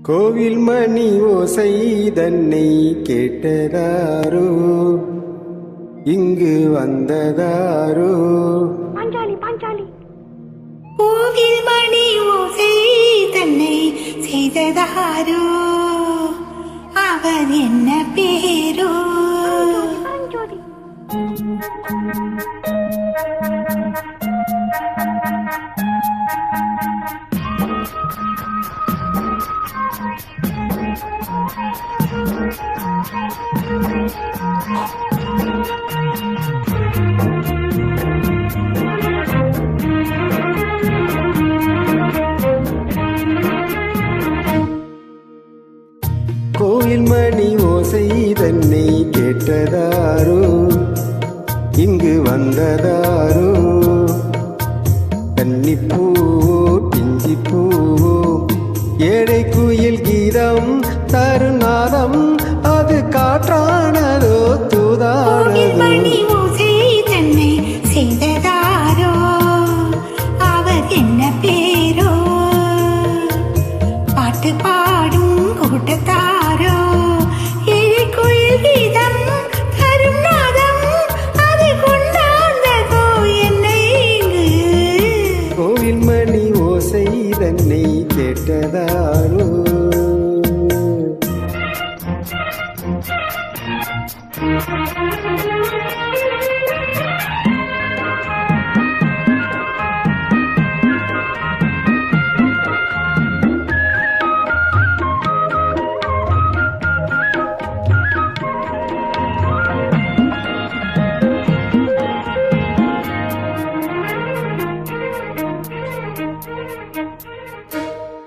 கோவில் மணி ஓசை தன்னை கேட்டதாரோ, இங்கு வந்ததாரோ? பாஞ்சாலி பாஞ்சாலி. கோவில் மணி ஓசை தன்னை செய்ததாரோ, அவர் என்ன பேரோ? பாஞ்சாலி. கோயில் மணி ஓசை தன்னை கேட்டதாரோ, இங்கு வந்ததாரோ? கன்னிப்பூவோ பிஞ்சிப்பூவோ, ஏழை குயில் கீதம் தருநாதம், அது காற்றானதோ தூதானதோ? தன்னை செய்ததாரோ, அவர் என்ன பேரோ? பாட்டு பாடும் கூட்டத்தாரோ, ஏழை குயில் கீதம் தரும் நாதம், அது கொண்டாந்ததோ என்னை இங்கு? கோவில் மணி ஓசை தன்னை கேட்டதாரோ?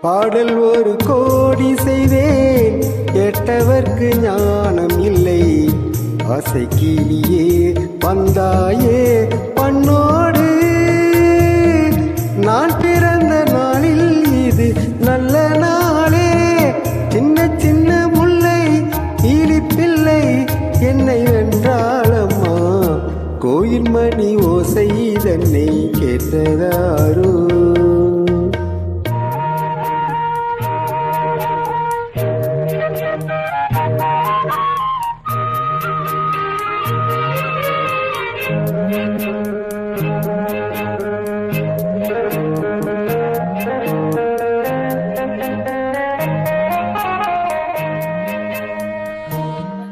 பாடல் ஒரு கோடி செய்தேன், கேட்டவர்க்கு ஞானம் இல்லை. ஆசை கிளியே வந்தாயே பண்ணோடு, நான் பிறந்த நாளில் இது நல்ல நாளே. சின்ன சின்ன முல்லை இழிப்பில்லை என்னை வென்றாளம்மா, கோயில் மணி ஓசை தன்னை கேட்டதாரோ?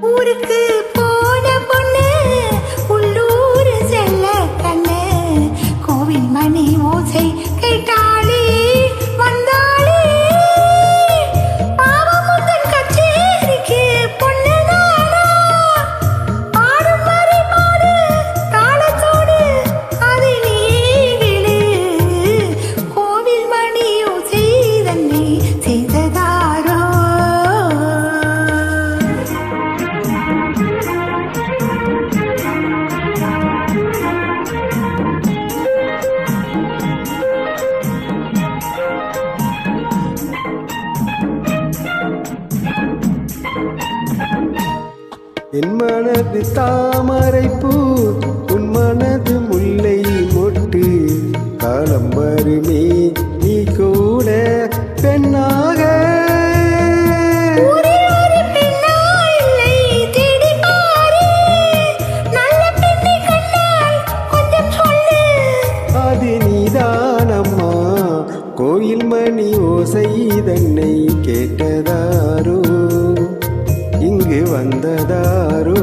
ஊருக்கு போன பொண்ணு, உள்ளூர் செல்ல கண்ணு, கோவில் மணி ஓசை கேட்டாளே வந்தாளே. பாவமுந்தன் கச்சேரிக்கு பொண்ணு நானா, பாடும் வரை பாடு தாளத்தோடு, அதை நீ விடு. கோவில் மணி ஓசை தன்னை செய்ததாரோ? என் மனது தாமரைப்பூ, உன் மனது முல்லை மொட்டு, காலம் வருமே நீ கூட பெண்ணாக. அது நீதானம்மா, கோயில் மணி ஓசை தன்னை கேட்டதாரோ, இங்கு வந்ததாரோ?